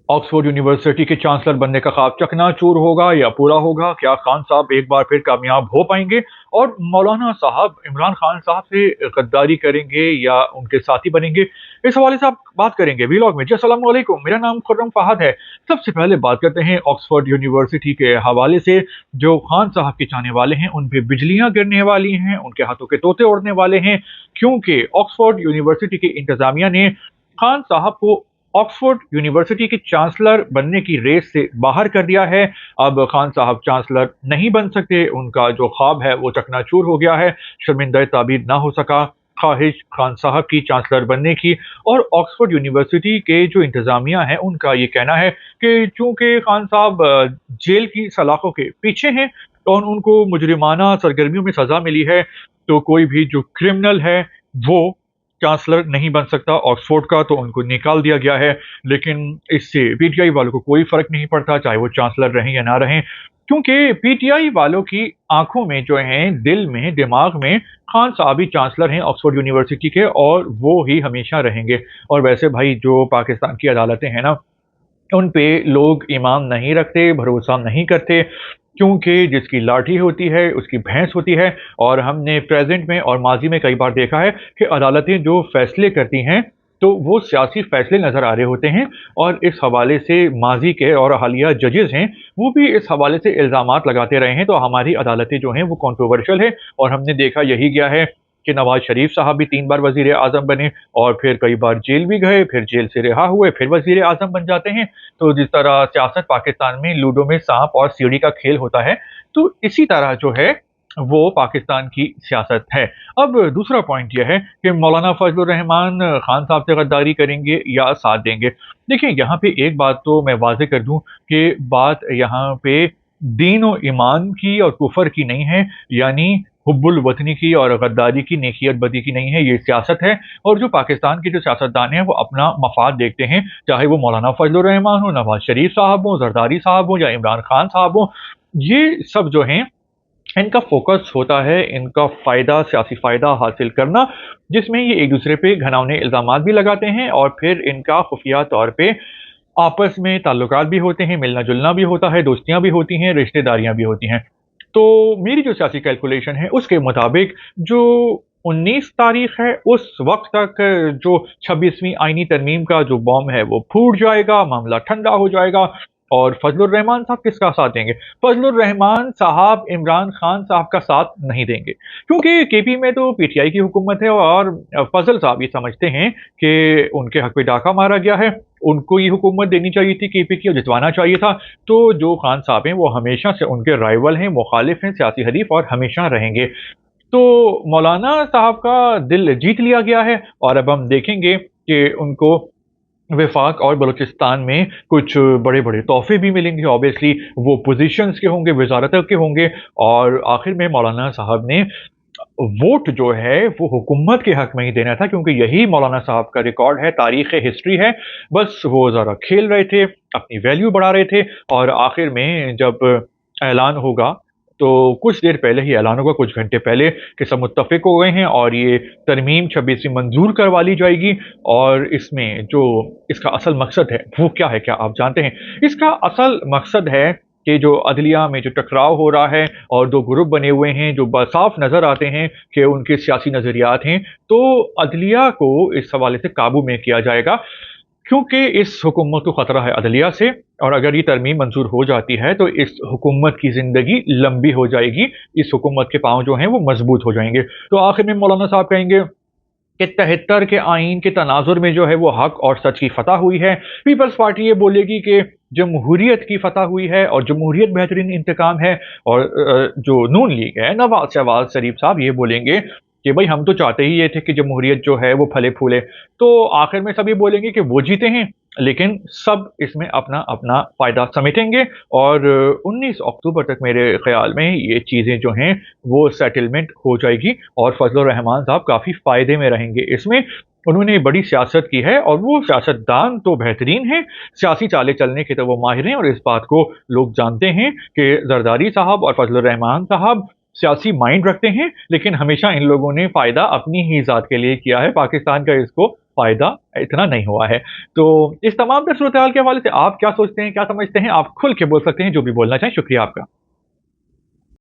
Oxford university के chancellor बनने का ख्वाब चकनाचूर होगा या पूरा होगा? क्या खान साहब एक बार फिर कामयाब हो पाएंगे और मौलाना साहब इमरान खान साहब से गद्दारी करेंगे या उनके साथी बनेंगे? इस हवाले से आप बात करेंगे वीलॉग में जी। अस्सलाम वालेकुम, मेरा नाम खुर्रम फहद है। सबसे पहले बात करते हैं ऑक्सफोर्ड यूनिवर्सिटी के हवाले से। जो खान साहब के चाहने वाले हैं उन पे बिजलियां गिरने वाली हैं, उनके हाथों के तोते उड़ने वाले हैं, क्योंकि ऑक्सफोर्ड यूनिवर्सिटी की इंतजामिया ने खान साहब को ऑक्सफोर्ड यूनिवर्सिटी के चांसलर बनने की रेस से बाहर कर दिया है। अब खान साहब चांसलर नहीं बन सकते, उनका जो ख्वाब है वो चकनाचूर हो गया है, शर्मिंदा ताबीर ना हो सका ख्वाहिश खान साहब की चांसलर बनने की। और ऑक्सफोर्ड यूनिवर्सिटी के जो इंतजामिया है उनका ये कहना है कि चूंकि खान साहब जेल की सलाखों के पीछे हैं और उनको मुजरिमाना सरगर्मियों में सजा मिली है, तो कोई भी जो क्रिमिनल है वो चांसलर नहीं बन सकता ऑक्सफोर्ड का, तो उनको निकाल दिया गया है। लेकिन इससे पीटीआई वालों को कोई फर्क नहीं पड़ता, चाहे वो चांसलर रहें या ना रहें, क्योंकि पीटीआई वालों की आंखों में जो है, दिल में, दिमाग में खान साहब ही चांसलर हैं ऑक्सफोर्ड यूनिवर्सिटी के और वो ही हमेशा रहेंगे। और वैसे भाई जो पाकिस्तान की अदालतें हैं ना, उन पे लोग ईमान नहीं रखते, भरोसा नहीं करते, क्योंकि जिसकी लाठी होती है उसकी भैंस होती है। और हमने प्रेजेंट में और माजी में कई बार देखा है कि अदालतें जो फैसले करती हैं तो वो सियासी फैसले नज़र आ रहे होते हैं। और इस हवाले से माजी के और हालिया जजेस हैं वो भी इस हवाले से इल्ज़ामात लगाते रहे हैं। तो हमारी अदालतें जो हैं वो कंट्रोवर्शियल है, और हमने देखा यही गया है कि नवाज शरीफ साहब भी 3 बार वजीर आज़म बने और फिर कई बार जेल भी गए, फिर जेल से रिहा हुए, फिर वजीर आज़म बन जाते हैं। तो जिस तरह सियासत पाकिस्तान में लूडो में सांप और सीढ़ी का खेल होता है, तो इसी तरह जो है वो पाकिस्तान की सियासत है। अब दूसरा पॉइंट यह है कि मौलाना फजलुर रहमान खान साहब से गद्दारी करेंगे या साथ देंगे। देखिए यहाँ पे एक बात तो मैं वाज़ेह कर दूं कि बात यहाँ पे दीन और ईमान की और कुफर की नहीं है, यानी हुब्बुल वतनी की और गद्दारी की, नेकियत बदी की नहीं है, ये सियासत है। और जो पाकिस्तान के जो सियासतदान हैं वो अपना मफाद देखते हैं, चाहे वो मौलाना फजलुर रहमान हो, नवाज शरीफ साहब हो, जरदारी साहब हो या इमरान खान साहब हो, ये सब जो हैं इनका फोकस होता है इनका फ़ायदा, सियासी फ़ायदा हासिल करना, जिसमें ये एक दूसरे पे घिनौने इल्ज़ामात भी लगाते हैं और फिर इनका खुफिया तौर पे आपस में ताल्लुकात भी होते हैं, मिलना-जुलना भी होता है, दोस्तियाँ भी होती हैं, रिश्तेदारियाँ भी होती हैं। तो मेरी जो सियासी कैलकुलेशन है उसके मुताबिक जो 19 तारीख है उस वक़्त तक जो 26वीं आईनी तरमीम का जो बॉम्ब है वो फूट जाएगा, मामला ठंडा हो जाएगा। और फजलुर रहमान साहब किसका साथ देंगे? फजलुर रहमान साहब इमरान खान साहब का साथ नहीं देंगे, क्योंकि केपी में तो पीटीआई की हुकूमत है और फजल साहब ये समझते हैं कि उनके हक पे डाका मारा गया है, उनको ये हुकूमत देनी चाहिए थी केपी की और जितवाना चाहिए था। तो जो खान साहब हैं वो हमेशा से उनके राइवल हैं, मुखालिफ हैं, सियासी हरीफ और हमेशा रहेंगे। तो मौलाना साहब का दिल जीत लिया गया है और अब हम देखेंगे कि उनको वफाक और बलूचिस्तान में कुछ बड़े-बड़े तोहफ़े भी मिलेंगे। ऑब्वियसली वो पोज़ीशंस के होंगे, वज़ारत के होंगे। और आखिर में मौलाना साहब ने वोट जो है वो हुकूमत के हक में ही देना था, क्योंकि यही मौलाना साहब का रिकॉर्ड है, तारीख़ हिस्ट्री है। बस वो ज़रा खेल रहे थे, अपनी वैल्यू बढ़ा रहे थे और आखिर में जब ऐलान होगा, तो कुछ देर पहले ही ऐलान होगा, कुछ घंटे पहले, कि सब मुत्तफ़िक हो गए हैं और ये तरमीम 26वीं मंज़ूर करवा ली जाएगी। और इसमें जो इसका असल मकसद है वो क्या है, क्या आप जानते हैं? इसका असल मकसद है कि जो अदलिया में जो टकराव हो रहा है और 2 ग्रुप बने हुए हैं जो साफ नज़र आते हैं कि उनके सियासी नज़रियात हैं, तो अदलिया को इस हवाले से काबू में किया जाएगा, क्योंकि इस हुकूमत को ख़तरा है अदलिया से। और अगर ये तरमीम मंजूर हो जाती है तो इस हुकूमत की ज़िंदगी लंबी हो जाएगी, इस हुकूमत के पाँव जो हैं वो मजबूत हो जाएंगे। तो आखिर में मौलाना साहब कहेंगे कि 73 के आइन के तनाजुर में जो है वो हक और सच की फतह हुई है। पीपल्स पार्टी ये बोलेगी कि जमहूरियत की फतह हुई है और जमहूरियत बेहतरीन इंतकाम है। और जो नून लीग है, नवाज शहबाज शरीफ साहब ये बोलेंगे कि भाई हम तो चाहते ही ये थे कि जमहूरियत जो है वो फले फूले। तो आखिर में सभी बोलेंगे कि वो जीते हैं, लेकिन सब इसमें अपना अपना फ़ायदा समेटेंगे और 19 अक्टूबर तक मेरे ख़्याल में ये चीज़ें जो हैं वो सेटलमेंट हो जाएगी और फजलुर रहमान साहब काफ़ी फ़ायदे में रहेंगे इसमें। उन्होंने बड़ी सियासत की है और वो सियासतदान तो बेहतरीन हैं, सियासी चालें चलने के तो वो माहिर हैं और इस बात को लोग जानते हैं कि जरदारी साहब और फजलुर रहमान साहब सियासी माइंड रखते हैं, लेकिन हमेशा इन लोगों ने फ़ायदा अपनी ही ज़ात के लिए किया है, पाकिस्तान का इसको फ़ायदा इतना नहीं हुआ है। तो इस तमाम तर सूरत-हाल के हवाले से आप क्या सोचते हैं, क्या समझते हैं? आप खुल के बोल सकते हैं, जो भी बोलना चाहें। शुक्रिया आपका।